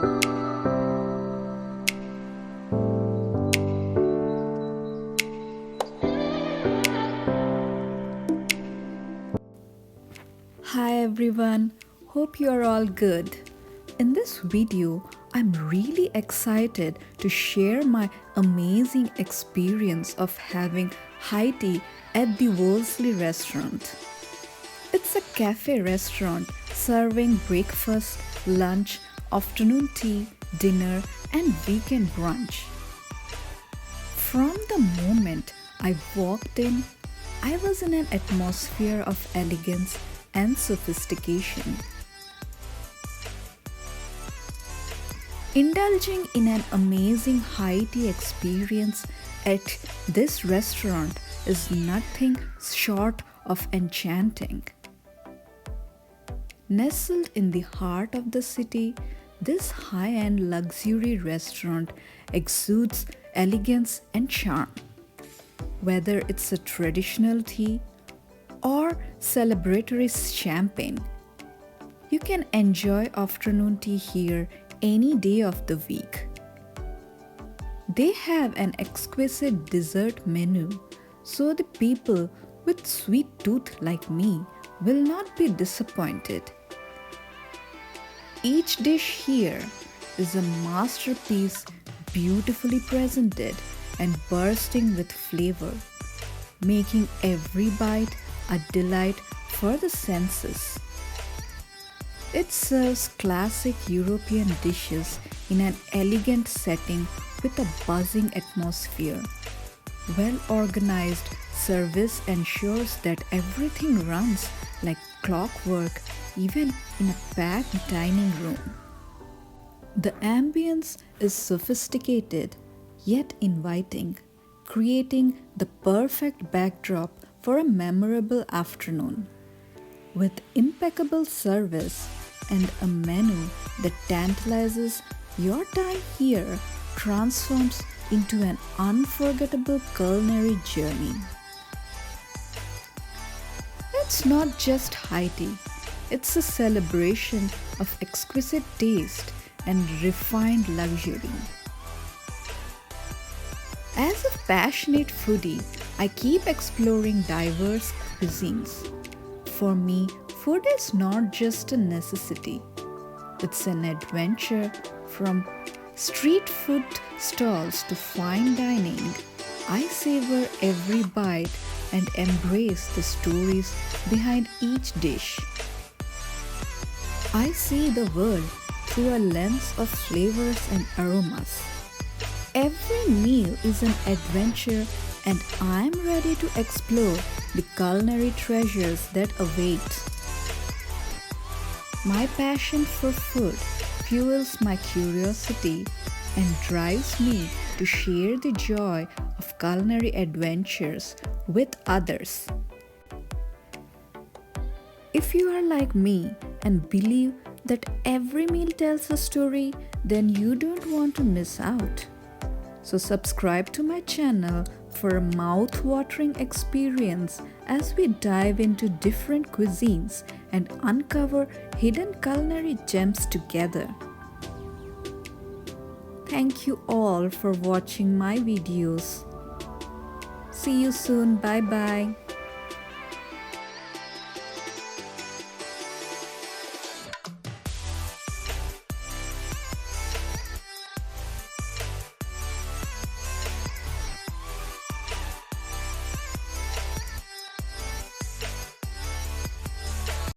Hi everyone, hope you are all good. In this video, I'm really excited to share my amazing experience of having high tea at the Wolsely restaurant. It's a cafe restaurant serving breakfast, lunch, afternoon tea, dinner, and weekend brunch. From the moment I walked in, I was in an atmosphere of elegance and sophistication. Indulging in an amazing high tea experience at this restaurant is nothing short of enchanting. Nestled in the heart of the city, this high-end luxury restaurant exudes elegance and charm. Whether it's a traditional tea or celebratory champagne, you can enjoy afternoon tea here any day of the week. They have an exquisite dessert menu, so the people with sweet tooth like me will not be disappointed. Each dish here is a masterpiece, beautifully presented and bursting with flavor, making every bite a delight for the senses. It serves classic European dishes in an elegant setting with a buzzing atmosphere. Well-organized service ensures that everything runs like clockwork, even in a packed dining room. The ambience is sophisticated yet inviting, creating the perfect backdrop for a memorable afternoon. With impeccable service and a menu that tantalizes, your time here transforms into an unforgettable culinary journey. It's not just high tea, it's a celebration of exquisite taste and refined luxury. As a passionate foodie, I keep exploring diverse cuisines. For me, food is not just a necessity, it's an adventure. From street food stalls to fine dining, I savor every bite and embrace the stories behind each dish. I see the world through a lens of flavors and aromas. Every meal is an adventure, and I'm ready to explore the culinary treasures that await. My passion for food fuels my curiosity and drives me to share the joy of culinary adventures with others. If you are like me and believe that every meal tells a story, then you don't want to miss out. So subscribe to my channel for a mouth-watering experience as we dive into different cuisines and uncover hidden culinary gems together. Thank you all for watching my videos. See you soon. Bye bye.